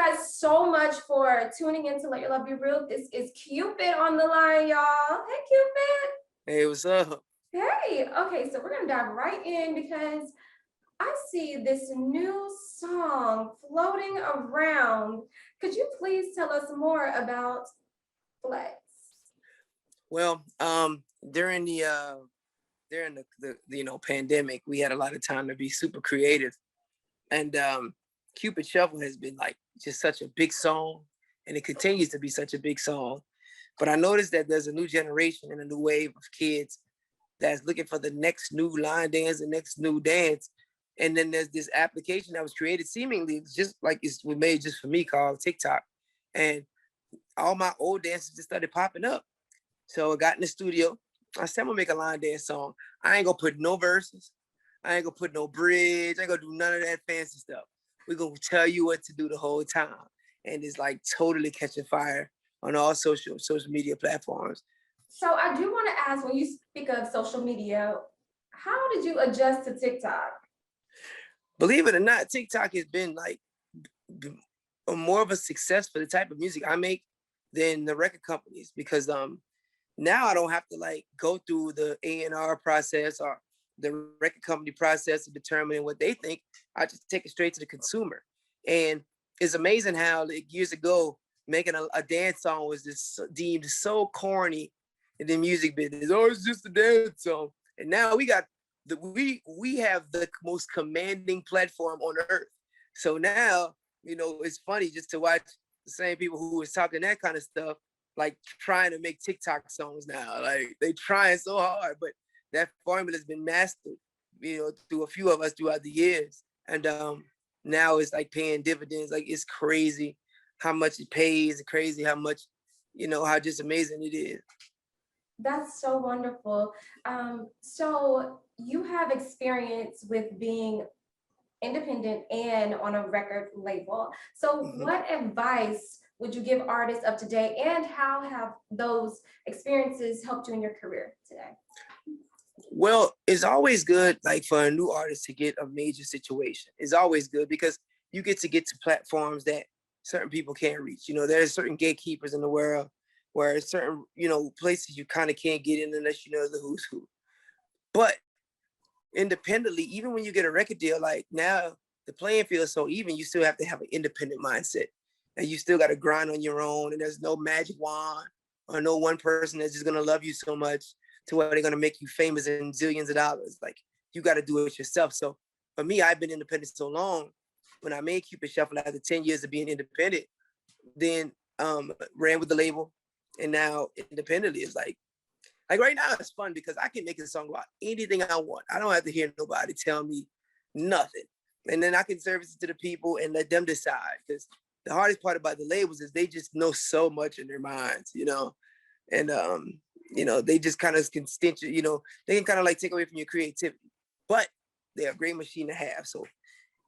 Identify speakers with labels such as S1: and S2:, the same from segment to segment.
S1: guys so much for tuning in to Let Your Love Be Real. This is Cupid on the line, y'all. Hey, Cupid.
S2: Hey, what's up?
S1: Hey. Okay, so we're going to dive right in because I see this new song floating around. Could you please tell us more about Flex?
S2: Well, during the pandemic, we had a lot of time to be super creative, and Cupid Shuffle has been like just such a big song, and it continues to be such a big song. But I noticed that there's a new generation and a new wave of kids that's looking for the next new line dance, the next new dance. And then there's this application that was created seemingly it's just like it's was made just for me called TikTok. And all my old dances just started popping up. So I got in the studio. I said, I'm gonna make a line dance song. I ain't gonna put no verses. I ain't gonna put no bridge. I ain't gonna do none of that fancy stuff. We're gonna tell you what to do the whole time. And it's like totally catching fire on all social media platforms.
S1: So I do want to ask, when you speak of social media, how did you adjust to TikTok?
S2: Believe it or not, TikTok has been like more of a success for the type of music I make than the record companies because now I don't have to like go through the A&R process or the record company process of determining what they think. I just take it straight to the consumer. And it's amazing how like, years ago, making a dance song was just deemed so corny in the music business. Oh, it's just a dance song. And now we got we have the most commanding platform on earth. So now, it's funny just to watch the same people who was talking that kind of stuff, like trying to make TikTok songs now. Like they trying so hard, but that formula has been mastered, through a few of us throughout the years. And now it's like paying dividends. Like it's crazy how much it pays, crazy how much, how just amazing it is.
S1: That's so wonderful. So you have experience with being independent and on a record label. So what advice would you give artists of today, and how have those experiences helped you in your career today?
S2: Well, it's always good, like for a new artist to get a major situation. It's always good because you get to platforms that certain people can't reach. There's certain gatekeepers in the world where certain, places you kind of can't get in unless you know the who's who. But independently, even when you get a record deal, like now the playing field is so even, you still have to have an independent mindset. And you still got to grind on your own, and there's no magic wand or no one person that's just going to love you so much to where they're going to make you famous in zillions of dollars. Like you got to do it yourself. So for me, I've been independent so long. When I made Cupid Shuffle after 10 years of being independent, then ran with the label, and now independently is like right now it's fun because I can make a song about anything I want. I don't have to hear nobody tell me nothing. And then I can service it to the people and let them decide. Because the hardest part about the labels is they just know so much in their minds, and they just kind of can stitch it, they can kind of like take away from your creativity. But they're a great machine to have. So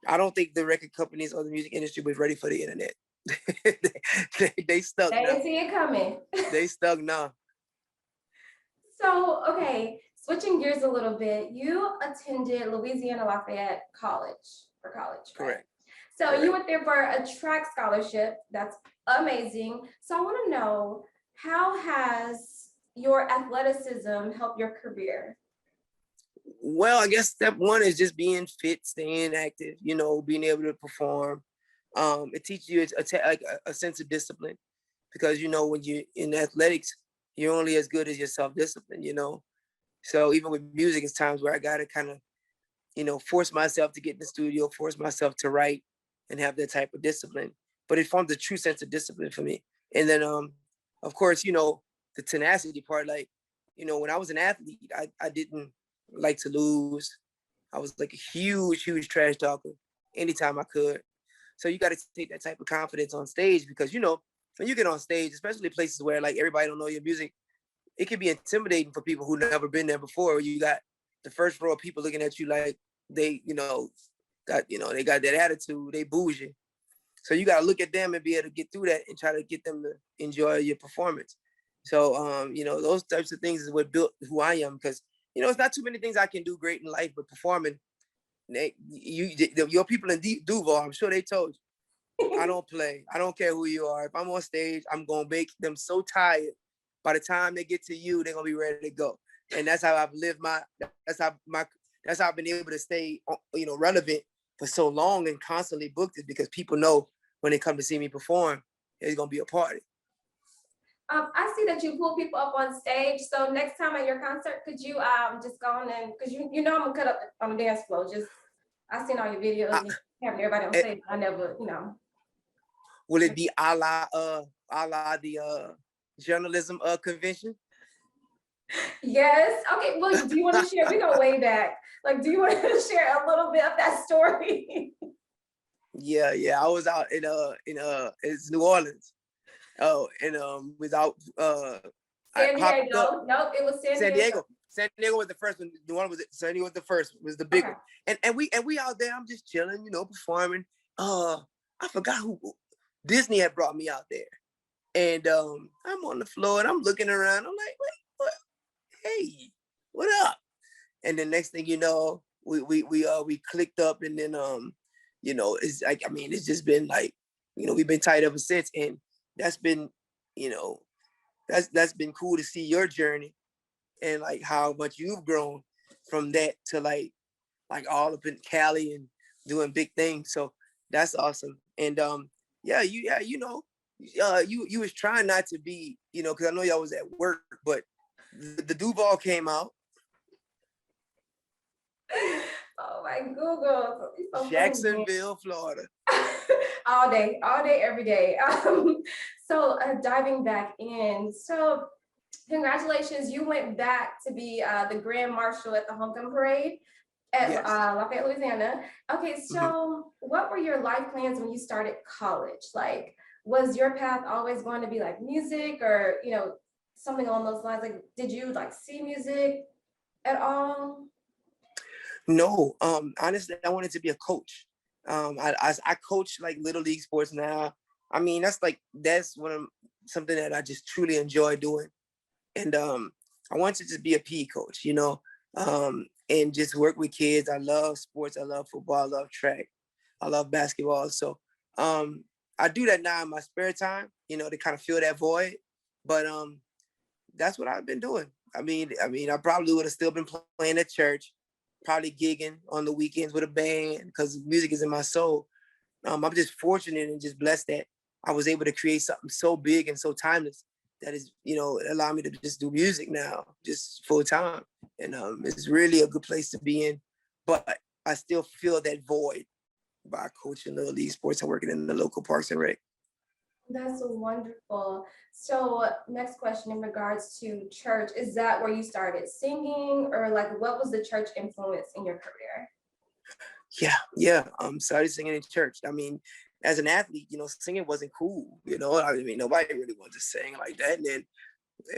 S2: I don't think the record companies or the music industry was ready for the internet. they stuck.
S1: They didn't see it coming.
S2: They stuck now.
S1: So, okay, switching gears a little bit, you attended Louisiana Lafayette College for college, right?
S2: Correct.
S1: So
S2: Correct.
S1: You went there for a track scholarship. That's amazing. So I want to know, how has your athleticism helped your career?
S2: Well, I guess step one is just being fit, staying active, being able to perform. It teaches you a sense of discipline because, when you're in athletics, you're only as good as your self-discipline, So even with music, it's times where I got to kind of, force myself to get in the studio, force myself to write and have that type of discipline. But it formed a true sense of discipline for me. And then, of course, the tenacity part, like, when I was an athlete, I didn't like to lose. I was like a huge, huge trash talker anytime I could. So you got to take that type of confidence on stage because, when you get on stage, especially places where like everybody don't know your music, it can be intimidating for people who never been there before. You got the first row of people looking at you like they, they got that attitude, they bougie. So you got to look at them and be able to get through that and try to get them to enjoy your performance. So, those types of things is what built who I am because, it's not too many things I can do great in life, but performing, your people in Duval, I'm sure they told you, I don't play. I don't care who you are. If I'm on stage, I'm gonna make them so tired. By the time they get to you, they're gonna be ready to go. And that's how I've lived that's how I've been able to stay, relevant for so long and constantly booked, is because people know when they come to see me perform, it's gonna be a party.
S1: I see that you pull people up on stage. So next time at your concert, could you just go on and, because you know I'm gonna cut up on the dance floor. Just I've seen all your videos
S2: I,
S1: and having everybody on
S2: it,
S1: stage. I never,
S2: will it be a la the journalism convention?
S1: Yes. Okay. Well, do you want to share? We're going way back. Like, do you want to share a little bit of that story?
S2: Yeah. I was out in it's New Orleans. Oh, and without I
S1: San
S2: popped up.
S1: Diego. Nope, it was San
S2: San
S1: Diego.
S2: Diego. San Diego was the first one. The one was San Diego was the first, was the big
S1: Okay.
S2: one. And we out there. I'm just chilling, performing. I forgot who Disney had brought me out there. And I'm on the floor and I'm looking around. I'm like, wait, what? Hey, what up? And the next thing you know, we clicked up, and then it's like, I mean, it's just been like, we've been tight ever since. And that's been, that's been cool to see your journey, and like how much you've grown from that to like all up in Cali and doing big things. So that's awesome. And you was trying not to be, because I know y'all was at work, but the Duval came out.
S1: Oh my Google. So
S2: Jacksonville, Florida.
S1: all day, every day. So diving back in. So congratulations, you went back to be the Grand Marshal at the Homecoming Parade at
S2: Yes.
S1: Lafayette, Louisiana. Okay, so what were your life plans when you started college? Like, was your path always going to be like music, or something along those lines? Like, did you like see music at all?
S2: No, honestly, I wanted to be a coach. I coach like little league sports now. I mean, that's something that I just truly enjoy doing. And I want to just be a PE coach, and just work with kids. I love sports. I love football. I love track. I love basketball. So I do that now in my spare time, to kind of fill that void. But that's what I've been doing. I mean, I probably would have still been playing at church, probably gigging on the weekends with a band, because music is in my soul. I'm just fortunate and just blessed that I was able to create something so big and so timeless that is, allow me to just do music now, just full time. And it's really a good place to be in. But I still feel that void by coaching little league sports and working in the local parks and rec.
S1: That's wonderful. So next question in regards to church, is that where you started singing, or like what was the church influence in your career?
S2: Yeah. Started singing in church. I mean, as an athlete, singing wasn't cool. I mean, nobody really wanted to sing like that. And then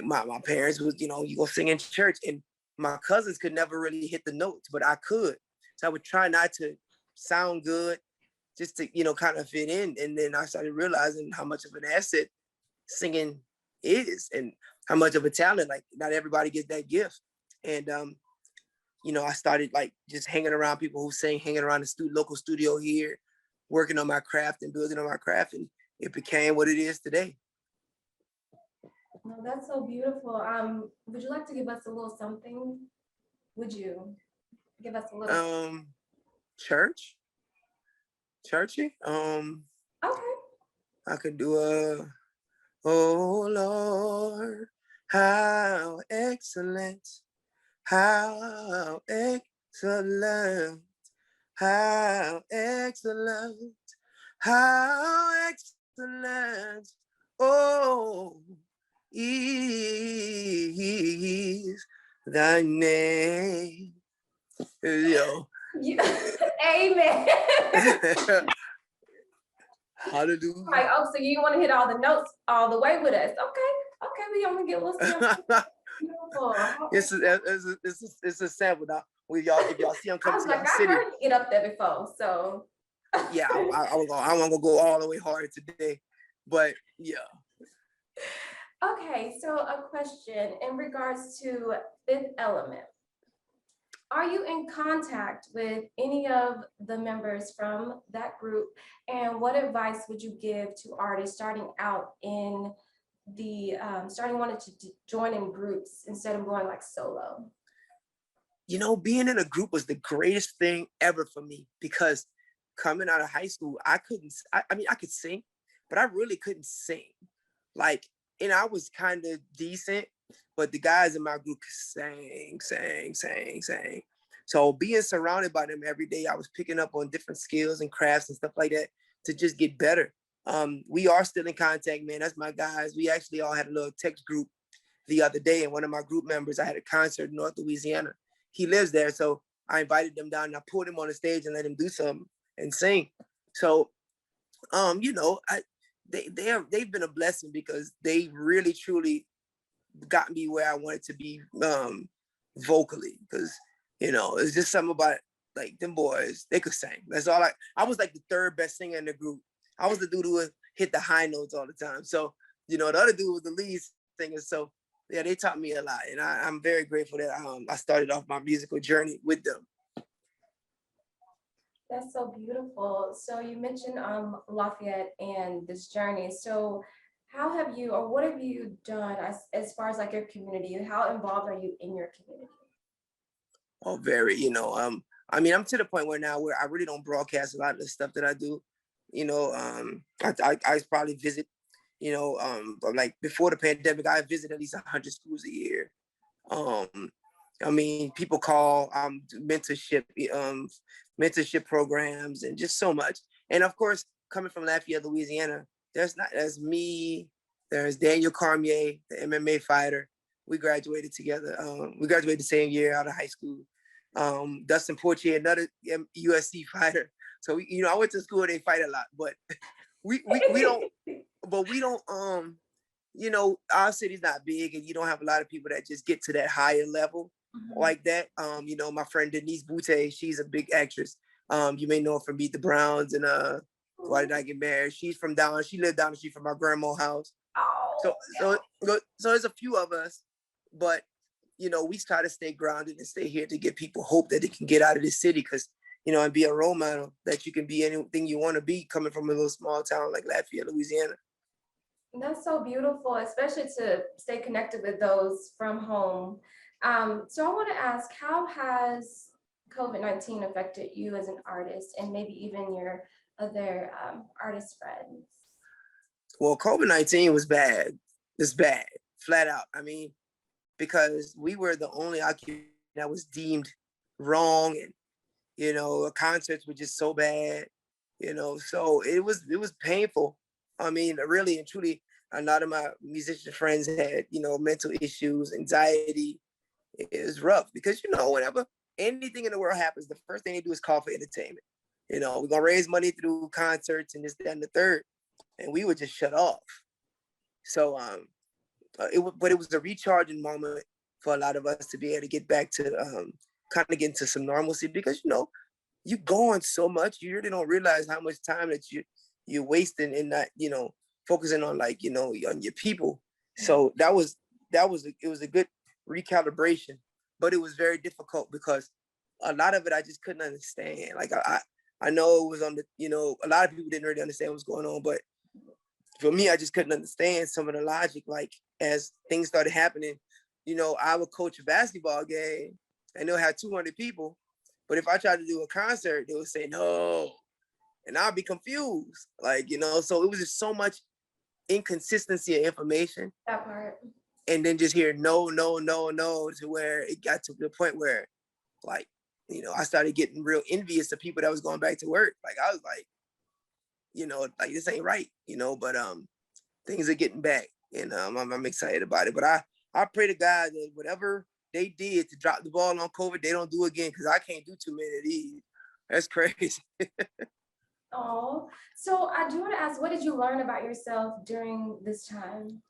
S2: my parents was, you go sing in church, and my cousins could never really hit the notes, but I could. So I would try not to sound good, just to, kind of fit in. And then I started realizing how much of an asset singing is, and how much of a talent. Like, not everybody gets that gift. And I started like just hanging around people who sing, hanging around the local studio here, working on my craft and building on my craft, and it became what it is today.
S1: Oh, that's so beautiful. Would you like to give us a little something? Would you give us a little?
S2: Churchy.
S1: Okay.
S2: I could do oh Lord, how excellent, how excellent, how excellent, how excellent, oh, is thy name. Yo.
S1: Amen.
S2: Hallelujah.
S1: Like, oh, so you want to hit all the notes all the way with us? Okay, we only get a little sample. Beautiful.
S2: It's a sample now. If y'all see, I'm
S1: I
S2: coming
S1: was
S2: to
S1: like,
S2: y'all
S1: I
S2: city.
S1: heard you get up there before, so.
S2: Yeah, I want to go all the way hard today, but yeah.
S1: Okay, so a question in regards to Fifth Element. Are you in contact with any of the members from that group? And what advice would you give to artists starting out in the starting wanting to join in groups instead of going like solo?
S2: You know, being in a group was the greatest thing ever for me because coming out of high school, I couldn't, I mean, I could sing, but I really couldn't sing. Like, and I was kind of decent, but the guys in my group sang. So being surrounded by them every day, I was picking up on different skills and crafts and stuff like that to just get better. We are still in contact, man. That's my guys. We actually all had a little text group the other day, and one of my group members, I had a concert in North Louisiana. He lives there, so I invited them down and I pulled him on the stage and let him do something and sing. So, you know, they've been a blessing because they really truly got me where I wanted to be vocally. Because you know, it's just something about like them boys. They could sing. That's all. I was like the third best singer in the group. I was the dude who would hit the high notes all the time. So you know, the other dude was the lead singer. So yeah, they taught me a lot, and I'm very grateful that I started off my musical journey with them.
S1: That's so beautiful. So you mentioned Lafayette and this journey. So how have you, or what have you done as far as like your community? How involved are you in your community?
S2: Oh, very. You know, I mean, I'm to the point where now where I really don't broadcast a lot of the stuff that I do. You know, I probably visit. You know, but like before the pandemic, I visit at least 100 schools a year. Um, I mean, people call mentorship, mentorship programs, and just so much. And of course, coming from Lafayette, Louisiana, there's me, there's Daniel Cormier, the MMA fighter. We graduated together. We graduated the same year out of high school. Dustin Poitier, another USC fighter. So you know, I went to school where they fight a lot, but we don't. But we don't. You know, our city's not big, and you don't have a lot of people that just get to that higher level like that. You know, my friend Denise Boutte, she's a big actress. You may know her from Meet the Browns and Why Did I Get Married? She's from down. She lived down the street from my grandma's house. So there's a few of us, but you know, we try to stay grounded and stay here to give people hope that they can get out of this city because you know and be a role model that you can be anything you want to be coming from a little small town like Lafayette, Louisiana.
S1: That's so beautiful, especially to stay connected with those from home. So I want to ask, how has COVID-19 affected you as an artist and maybe even your other artist friends?
S2: Well, COVID-19 was bad. It's bad, flat out. I mean, because we were the only occupation that was deemed wrong, and you know, concerts were just so bad. You know, so it was painful. I mean, really and truly, a lot of my musician friends had you know mental issues, anxiety. It was rough because you know whenever anything in the world happens, the first thing they do is call for entertainment. You know, we're gonna raise money through concerts and this, that, and the third, and we would just shut off. So but it was a recharging moment for a lot of us to be able to get back to kind of get into some normalcy because you know you go on so much you really don't realize how much time that you're wasting and not you know focusing on like you know on your people. So it was a good recalibration, but it was very difficult because a lot of it I just couldn't understand. Like I know it was on the you know a lot of people didn't really understand what's going on, but for me, I just couldn't understand some of the logic. Like as things started happening, you know, I would coach a basketball game and they'll have 200 people. But if I tried to do a concert, they would say no. And I'd be confused. Like, you know, so it was just so much inconsistency of information.
S1: That part.
S2: And then just hear no, no, no, no, to where it got to the point where, like, you know, I started getting real envious of people that was going back to work. Like I was like, you know, like this ain't right, you know, but things are getting back and I'm excited about it. But I pray to God that whatever they did to drop the ball on COVID, they don't do again because I can't do too many of these. That's crazy.
S1: Oh, so I do want to ask, what did you learn about yourself during this time?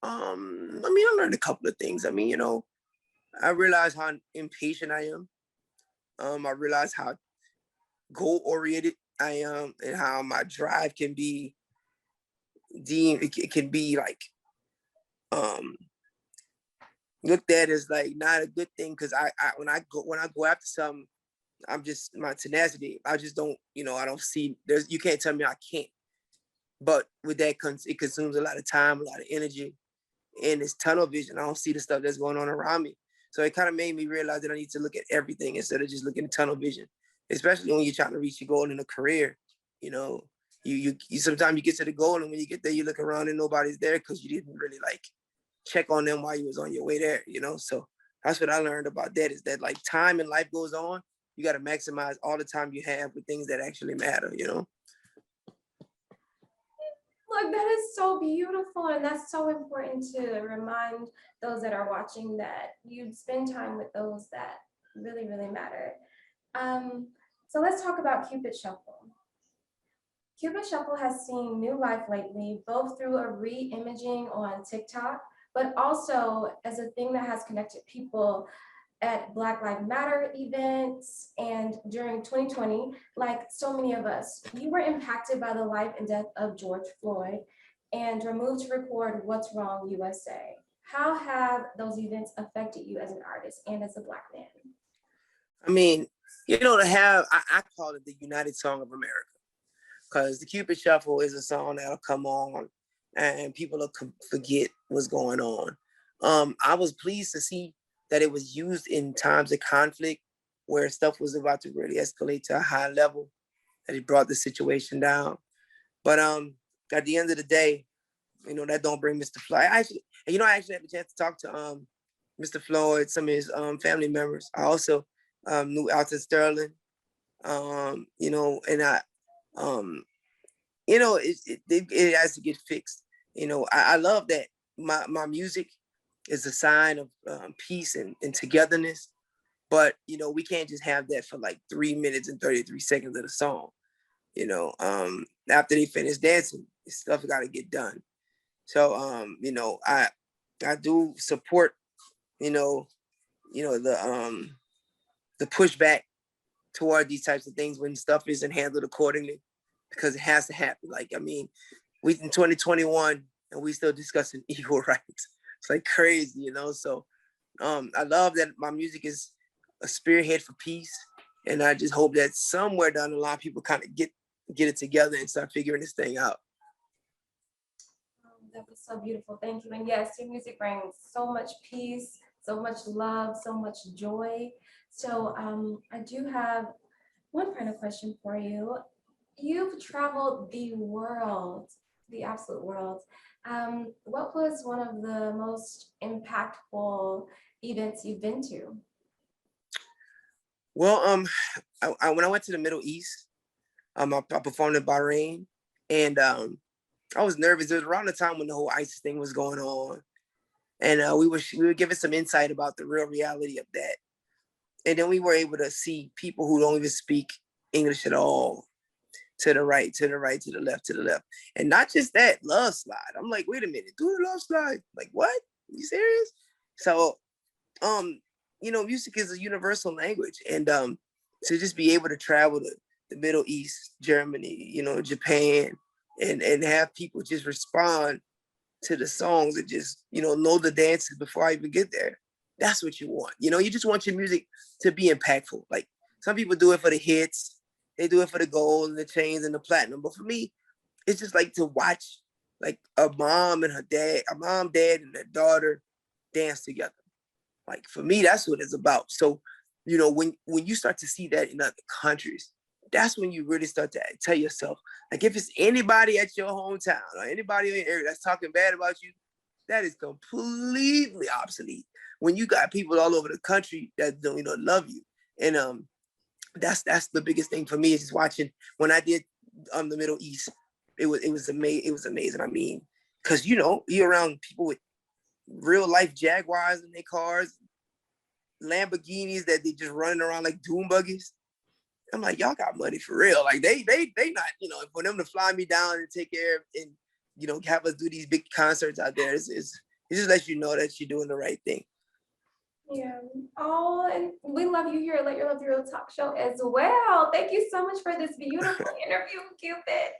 S2: I mean, I learned a couple of things. I mean, you know, I realized how impatient I am. I realized how goal oriented I am and how my drive can be deemed, it can be like, um, looked at as like not a good thing because when I go after something, I'm just my tenacity. I just don't, I don't see you can't tell me I can't. But with that it consumes a lot of time, a lot of energy, and it's tunnel vision. I don't see the stuff that's going on around me. So it kind of made me realize that I need to look at everything instead of just looking at tunnel vision, especially when you're trying to reach your goal in a career. You sometimes you get to the goal, and when you get there, you look around and nobody's there because you didn't really like check on them while you was on your way there. So that's what I learned about that, is that like time in life goes on. You got to maximize all the time you have with things that actually matter.
S1: Look, that is so beautiful, and that's so important to remind those that are watching that you spend time with those that really, really matter. So let's talk about Cupid Shuffle. Cupid Shuffle has seen new life lately, both through a re-imaging on TikTok, but also as a thing that has connected people at Black Lives Matter events. And during 2020, like so many of us, you were impacted by the life and death of George Floyd and removed to record What's Wrong USA. How have those events affected you as an artist and as a Black man?
S2: I mean, I call it the United Song of America, because the Cupid Shuffle is a song that'll come on and people will forget what's going on. I was pleased to see that it was used in times of conflict where stuff was about to really escalate to a high level, that it brought the situation down. But at the end of the day, that don't bring Mr. Floyd. I actually had a chance to talk to Mr. Floyd, some of his family members. I also knew Alton Sterling, and I, it has to get fixed. I love that my music is a sign of peace and togetherness. But, we can't just have that for like 3 minutes and 33 seconds of the song. After they finish dancing, stuff got to get done. So, I do support, the pushback toward these types of things when stuff isn't handled accordingly, because it has to happen. Like, we in 2021 and we still discussing equal rights. It's like crazy, So I love that my music is a spearhead for peace. And I just hope that somewhere down the line, people kind of get it together and start figuring this thing out.
S1: That was so beautiful. Thank you. And yes, your music brings so much peace, so much love, so much joy. So I do have one final question for you. You've traveled the world, the absolute world. What was one of the most impactful events you've been to?
S2: Well, when I went to the Middle East, I performed in Bahrain, and I was nervous. It was around the time when the whole ISIS thing was going on, and we were given some insight about the real reality of that. And then we were able to see people who don't even speak English at all, to the right, to the right, to the left, to the left. And not just that, love slide. I'm like, wait a minute, do the love slide. Like, what? Are you serious? So, music is a universal language. And to just be able to travel to the Middle East, Germany, Japan, and have people just respond to the songs and just, know the dances before I even get there. That's what you want. You just want your music to be impactful. Like, some people do it for the hits. They do it for the gold and the chains and the platinum. But for me, it's just like to watch like a mom, dad, and their daughter dance together. Like, for me, that's what it's about. So, when you start to see that in other countries, that's when you really start to tell yourself, like, if it's anybody at your hometown or anybody in your area that's talking bad about you, that is completely obsolete. When you got people all over the country that love you. And that's the biggest thing for me, is just watching. When I did the Middle East, it was amazing. I mean, because you're around people with real life Jaguars in their cars, Lamborghinis that they just running around like dune buggies. I'm like, y'all got money for real. Like, they not, for them to fly me down and take care of and have us do these big concerts out there, it just lets you know that you're doing the right thing.
S1: Yeah. Oh, and we love you here at Let Your Love Your Real Talk Show as well. Thank you so much for this beautiful interview, Cupid.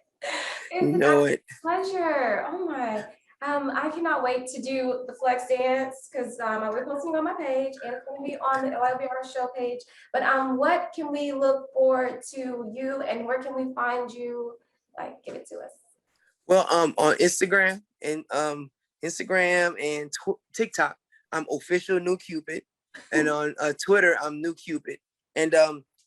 S1: It's a pleasure. Oh my. I cannot wait to do the flex dance because I'll be posting on my page and it's going to be on the LIBR show page. But what can we look forward to you and where can we find you? Like, give it to us.
S2: Well, on Instagram and TikTok, I'm official New Cupid, and on Twitter, I'm New Cupid. And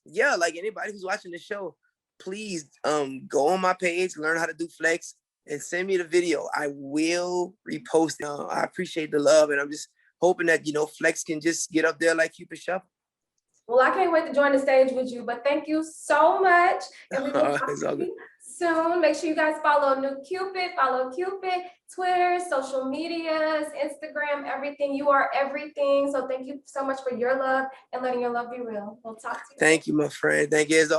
S2: yeah, like anybody who's watching the show, please go on my page, learn how to do flex, and send me the video. I will repost it. I appreciate the love, and I'm just hoping that flex can just get up there like Cupid Shuffle.
S1: Well, I can't wait to join the stage with you, but thank you so much. And we will talk
S2: It's all
S1: to
S2: good.
S1: you soon. Make sure you guys follow New Cupid, follow Cupid, Twitter, social medias, Instagram, everything. You are everything. So thank you so much for your love and letting your love be real. We'll talk to you.
S2: Thank you, my friend. Thank you.